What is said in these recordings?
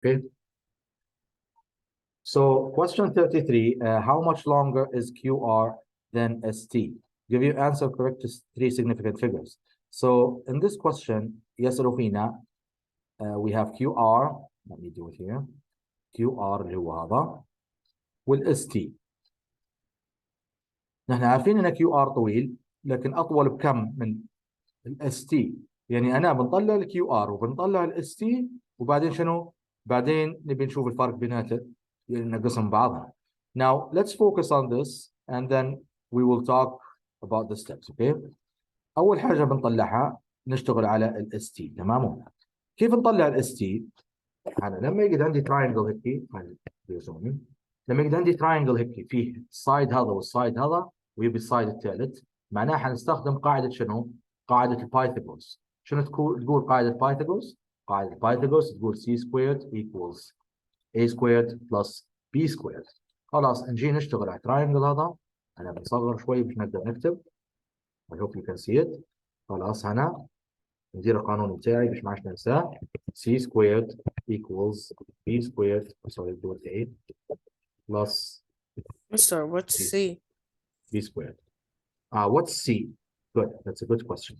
okay? So question 33, how much longer is QR than ST? Give your answer correct to 3 significant figures. So in this question, يسألوا فينا we have QR, let me do it here, QR اللي هو هذا والST. نحن عارفين ان QR طويل لكن اطول بكم من الST. يعني انا بنطلع الQR وبنطلع الST وبعدين شنو؟ بعدين نبي نشوف الفرق بيناتهم نقسم بعضها. Now let's focus on this and then we will talk about the steps, okay? اول حاجه بنطلعها نشتغل على الST. تمام؟ كيف نطلع الST؟ انا لما يقعد عندي تراينجل هيك، لما يقعد عندي تراينجل هيك فيه السايد هذا والسايد هذا ويبي السايد الثالث، معناها حنستخدم قاعده شنو؟ قاعده البايثاغورس. شنو تقول قاعده البايثاغورس؟ قاعده البايثاغورس تقول c squared equals a squared plus b squared. خلاص نجي نشتغل على التراينجل هذا. انا بنصغر شوي باش نقدر نكتب. I hope you can see it. خلاص هنا ندير القانون بتاعي باش ما عادش ننساه. c squared equals b squared, sorry do it a plus Mister, what's C? b squared. What's c? Good, that's a good question.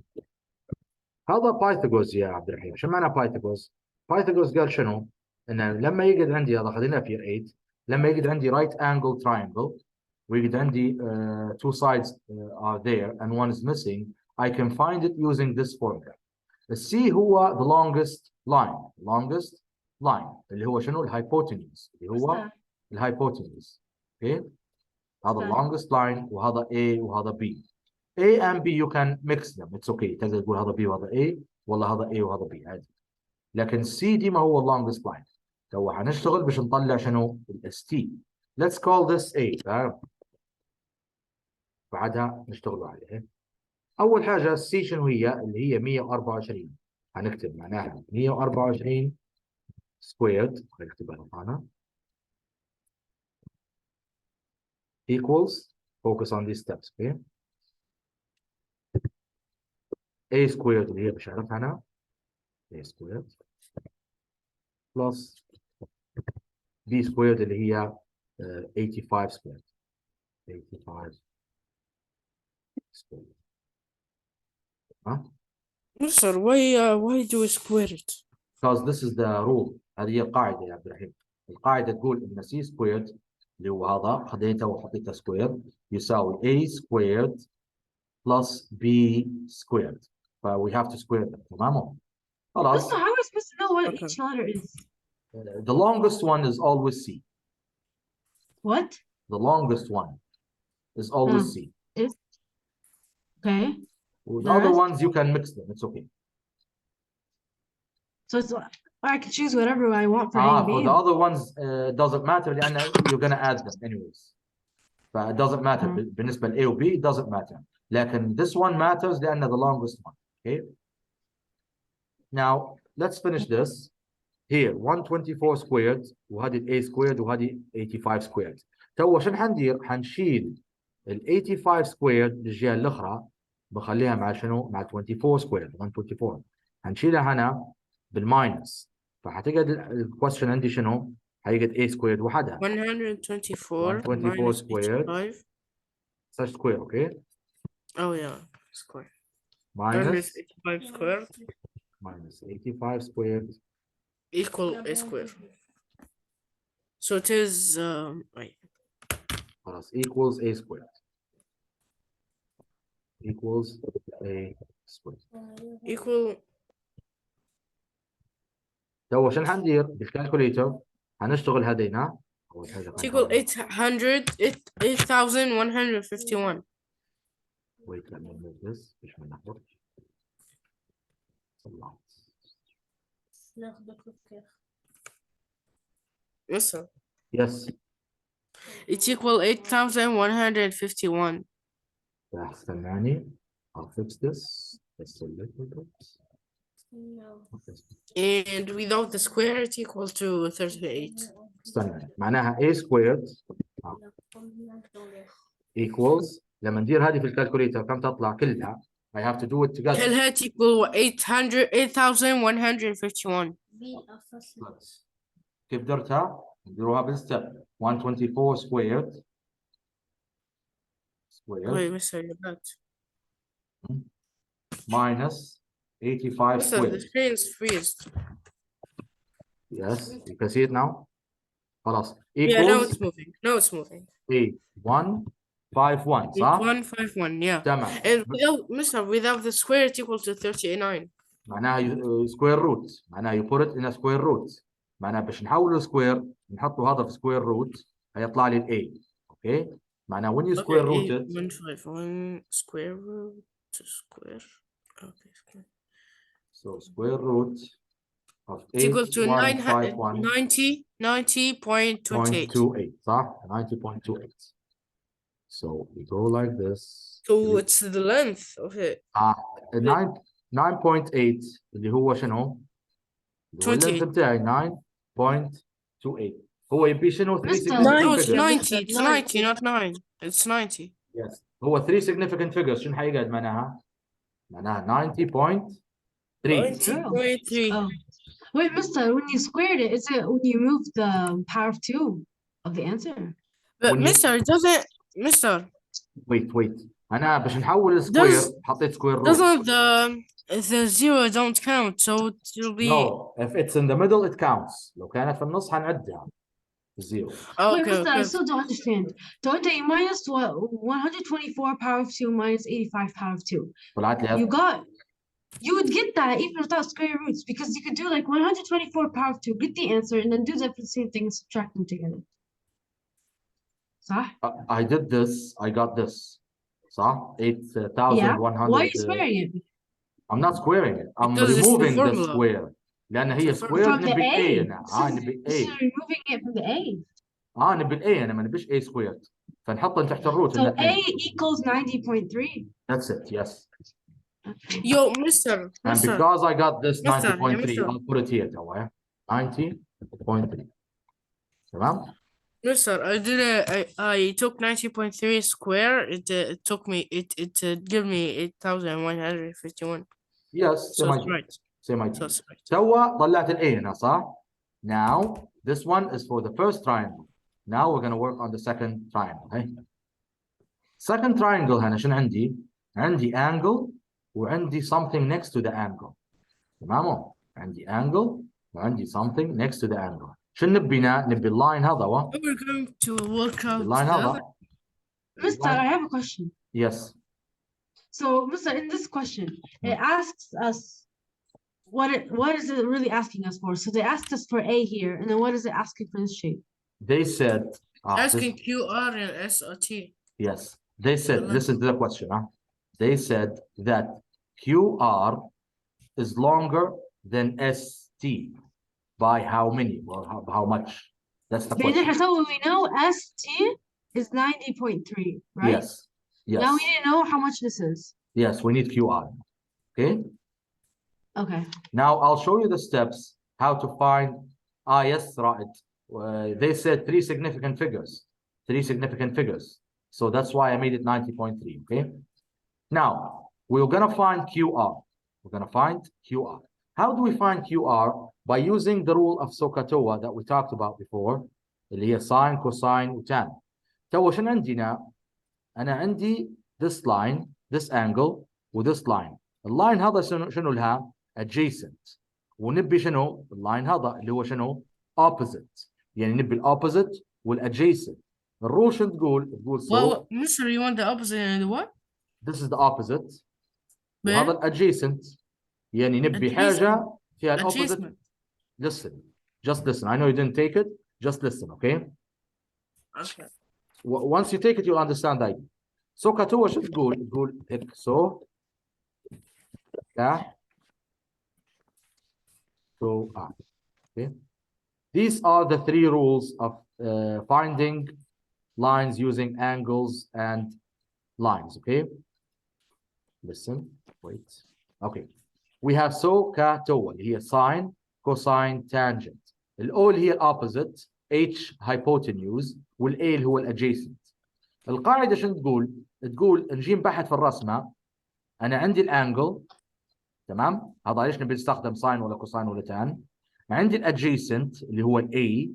هذا بايثاغورس يا عبد الرحيم. شو معنى بايثاغورس؟ بايثاغورس قال شنو؟ انه لما يقعد عندي هذا خلينا في 8 لما يقعد عندي right angle triangle ويقعد عندي two sides are there and one is missing, I can find it using this formula. السي هو the longest line اللي هو شنو؟ الهايبوتنيوز اللي هو الهايبوتنيوز. اوكي؟ هذا longest line وهذا A وهذا B. A and B you can mix them, it's okay. تقدر تقول هذا B وهذا A ولا هذا A وهذا B عادي. لكن C دي ما هو longest line. تو حنشتغل باش نطلع شنو؟ ST. Let's call this A. بعدها نشتغل عليه. أول حاجة السي شنو هي؟ اللي هي 124. هنكتب معناها 124 سكويرد. نكتبها هنا. Equals. Focus on these steps. Okay. A squared اللي هي مش عارفها أنا. A squared. Plus B squared اللي هي 85 squared. 85 squared. Mister, why do we square it? Because this is the rule. هذه هي القاعدة يا عبد الرحيم. القاعدة تقول إن C squared اللي هو هذا خذيته وحطيته سكوير يساوي A squared plus B squared. We have to square them. تمام؟ خلاص. So how are we supposed to know what each letter is? The longest one is always C. What? The longest one is always C. Is okay. The other ones you can mix them. It's okay. So it's I can choose whatever I want for A and B. For the other ones doesn't matter لأن you're gonna add them anyways. But it doesn't matter. بالنسبة ل A و B it doesn't matter. لكن this one matters لأن the longest one. Okay. Now let's finish this. Here 124 squared وهذه A squared وهذه 85 squared. تو شنو حندير؟ حنشيل ال 85 squared للجهة الأخرى بخليها مع شنو؟ مع 24 squared 124. حنشيلها هنا بالماينس. فحتقعد الكويستشن عندي شنو؟ حيقعد A squared وحدها. 124 squared. 85. Such square, okay? Oh yeah, square. Minus 85 squared. Minus 85 squared. Equal A square. So it is wait. Plus equals A squared. Equals A squared. Equal. تو شنو حندير بالكالكوليتر؟ حنشتغل هذينا. Equal 8,151. Wait, let me move this. مش من نحضر. Yes, sir. Yes. It's equal 8,151. استناني. I'll fix this. Just a little bit. No. Okay. And without the square, it's equal to 38. استنى معناها A squared equals لما ندير هذه في الكالكوليتر كم تطلع كلها؟ I have to do it together. كلها equal 8,151. كيف درتها؟ نديروها بالستب 124 squared Wait, Mr. you're not. minus 85 Mr. the squared. screen is freezed. Yes, you can see it now. خلاص Yeah, now equals it's moving. Now it's moving. 8151 صح؟ 8151, yeah. تمام. And without, Mr. without the square, it equals to 39. معناها سكوير روت، معناها you put it in a square root، معناها باش نحوله سكوير نحطه هذا في سكوير روت هيطلع لي الاي. اوكي، معناها when you square root it 8151 square root to square. Okay. so square root of It's equal to 8151 90.28. 0.28 صح؟ 90.28. So we go like this. So it's the length of it. 9.8 اللي هو شنو؟ اللي هو اللينث 28. بتاعي 9.28. هو يبي شنو 3 Mr. No, significant it's figures. 90. It's 90, not 9. It's 90. Yes. هو 3 significant figures شنو حيقعد معناها؟ معناها 90.3. 90.3. Oh. Wait, Mr. When you squared it, is it when you move the power of 2 of the answer? But When you- Mr. doesn't, Mr. wait أنا باش نحول السكوير حطيت سكوير روت. Doesn't the zero don't count, so it will be. No, if it's in the middle it counts. لو كانت في النص حنعدها zero. Wait, Okay, Mr. I okay. still don't understand. Don't you minus what 124 power of 2 minus 85 power of 2. طلعت لي You would get that even without square roots because you could do like 124 power of 2, get the answer, and then do the same thing and subtract them together. صح? I did this, I got this. صح؟ 8,100. Yeah. Why are you squaring it? I'm not squaring it. I'm Because it's the removing the formula. square. لأن هي It's the square From the نبي A. A هنا. نبي This is A. removing it from the A. نبي A أنا ما نبيش A squared. فنحطها تحت الروت. So A equals 90.3. That's it, yes. Yo, Mr. And Mr. because I got this Mister, 90.3, yeah, I'll put it here توا. 90.3. تمام؟ Mister, I did it. I took 90.3 square. It took me. It gave me 8,151. Yes, So same it's idea. right. Same So idea. it's right. توا طلعت ال A هنا صح؟ Now this one is for the first triangle. Now we're going to work on the second triangle. هي. Second triangle هنا شنو عندي؟ عندي angle وعندي something next to the angle. تمام؟ عندي angle وعندي something next to the angle. شنو نبينا؟ نبي اللاين هذا هو. We're going to work out اللاين the هذا. other. Mister, I have a question. Yes. So, Mister, in this question, it asks us what is it really asking us for? So they asked us for A here, and then what is it asking for this shape? They said. Asking QR and SOT. Yes. They said. This is the question. They said that QR is longer than ST by how many or how much? That's the question. So we know ST is 90.3, right? Yes. Yes. Now we need to know how much this is. Yes, we need QR. Okay. Okay. Now I'll show you the steps how to find. Yes, right. They said 3 significant figures. 3 significant figures. So that's why I made it 90.3. Okay. Now we're gonna find QR. We're gonna find QR. How do we find QR? By using the rule of SOHCAHTOA that we talked about before, اللي هي sine, cosine, وtan. تو شنو عندنا؟ أنا عندي this line, this angle, وthis line. اللاين هذا شنو لها؟ adjacent. ونبي شنو؟ اللاين هذا اللي هو شنو؟ opposite. يعني نبي الopposite والadjacent. الرول شنو تقول؟ تقول Well, Mister, you want the opposite and the what? This is the opposite. وهذا adjacent. يعني نبي حاجة فيها opposite. Listen. Just listen. I know you didn't take it. Just listen, okay? Okay. Once you take it, you'll understand that. SOHCAHTOA شو تقول؟ تقول هيك Okay. These are the 3 rules of finding lines using angles and lines, okay? Listen, wait. Okay. We have SOHCAHTOA هي sine, cosine, tangent. الأو اللي هي opposite, H hypotenuse, والA اللي هو adjacent. القاعدة شنو تقول؟ تقول نجي نبحث في الرسمة. أنا عندي الانجل، تمام؟ هذا ليش نبي نستخدم ساين ولا كوساين ولا تان؟ عندي الادجيسنت اللي هو الاي،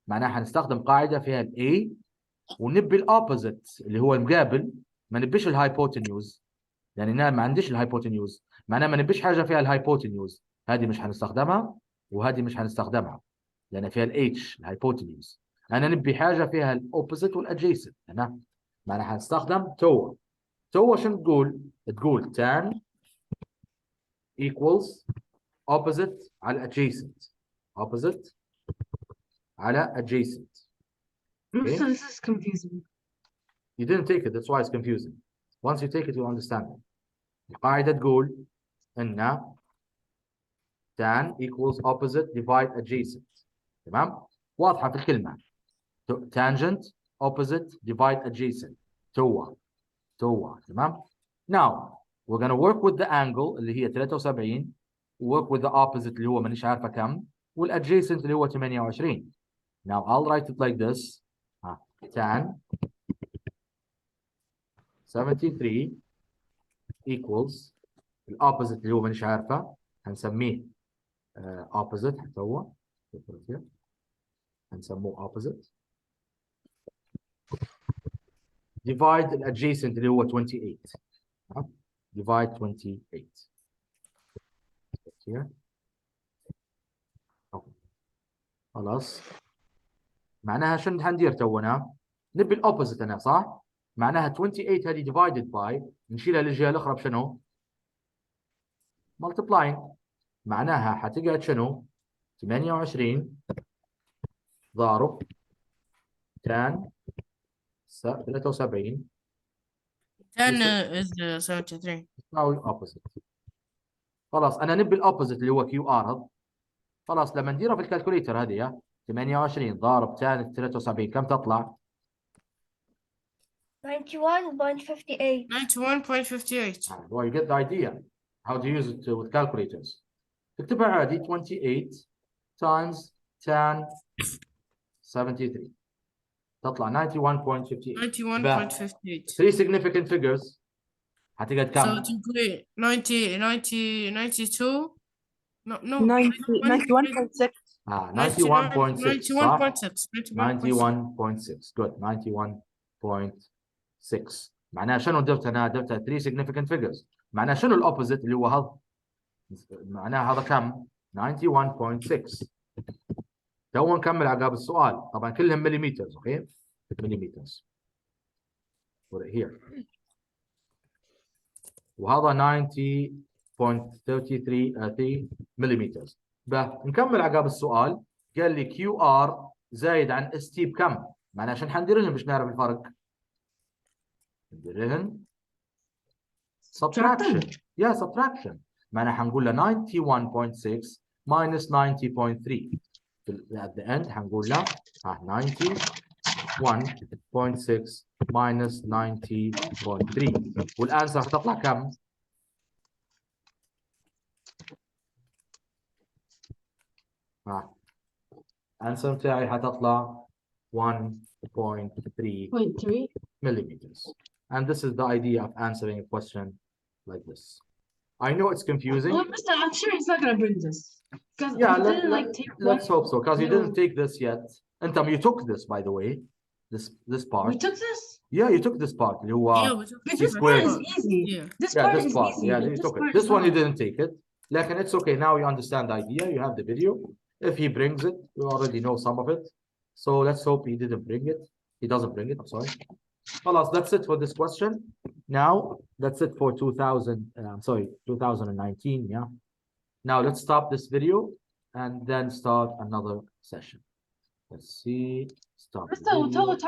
معناها حنستخدم قاعده فيها الاي، ونبي الاوبوزيت اللي هو المقابل، ما نبيش الهايبوتنيوز، يعني انا ما عنديش الهايبوتنيوز، معناها ما نبيش حاجه فيها الهايبوتنيوز، هذه مش حنستخدمها وهذه مش حنستخدمها لان فيها الاتش الهايبوتنيوز. انا نبي حاجه فيها الاوبوزيت والادجيسنت، تمام؟ معناها حنستخدم توا. توا شنو تقول؟ تقول tan equals opposite على adjacent، opposite على adjacent. Okay. So this is confusing. You didn't take it, that's why it's confusing. Once you take it, you'll understand it. القاعدة تقول إن tan equals opposite divide adjacent. تمام؟ واضحة في الكلمة. Tangent opposite divide adjacent. توا. تمام؟ Now we're gonna work with the angle اللي هي 73. work with the opposite اللي هو مانيش عارفة كم، والadjacent اللي هو 28. Now I'll write it like this. Tan 73 equals الopposite اللي هو مانيش عارفة، هنسميه opposite حتى هو هنسموه opposite divide adjacent اللي هو 28. divide 28 here. okay. خلاص معناها شنو حندير تونا؟ نبي الاوبوزيت انا صح؟ معناها 28 هذه divided by نشيلها للجهه الاخرى بشنو؟ multiplying. معناها حتقعد شنو؟ 28 ضارب tan 73 tan is 73. تساوي opposite. خلاص انا نبي الاوبوزيت اللي هو كيو ار هذا. خلاص لما نديرها في الكالكوليتر هذه 28 ضارب tan 73 كم تطلع؟ 91.58. 91.58. Well, you get the idea how to use it with calculators. تكتبها عادي 28 times tan 73 تطلع 91.58. 91.58. 3 significant figures حتقعد So كم؟ to be 90, 90, 92. No, 91.6. 91.6 صح؟ 91.6. 91.6 good 91.6 معناها شنو درت انا؟ درتها 3 significant figures. معناها شنو الاوبوزيت اللي هو هذا؟ معناها هذا كم؟ 91.6. تو نكمل عقاب السؤال، طبعا كلهم مليمترز. اوكي مليمترز put it here. وهذا 90.33 مليمترز. نكمل عقاب السؤال. قال لي كيو ار زايد عن اس تي بكم؟ معناها عشان حندير لهم باش نعرف الفرق. ندير لهم subtraction. subtraction. معناها حنقول له 91.6 minus 90.3. at the end حنقول له 91.6 minus 90.3 والانسر حتطلع كم؟ الانسر بتاعي حتطلع 1.3 millimeters. And this is the idea of answering a question like this. I know it's confusing. Well, Mr. I'm sure he's not gonna bring this. Yeah, let's hope so, because you didn't take this yet. And you took this, by the way, this part. We took this? Yeah, you took this part. You But this part is easy. Yeah. This part is easy. Yeah, you took it. This one you not. didn't take it. Like, it's okay. Now you understand the idea. You have the video. If he brings it, you already know some of it. So let's hope he didn't bring it. He doesn't bring it. I'm sorry. Well, that's it for this question. Now that's it for 2019. Yeah. Now let's stop this video and then start another session. Let's see. Stop. Mr.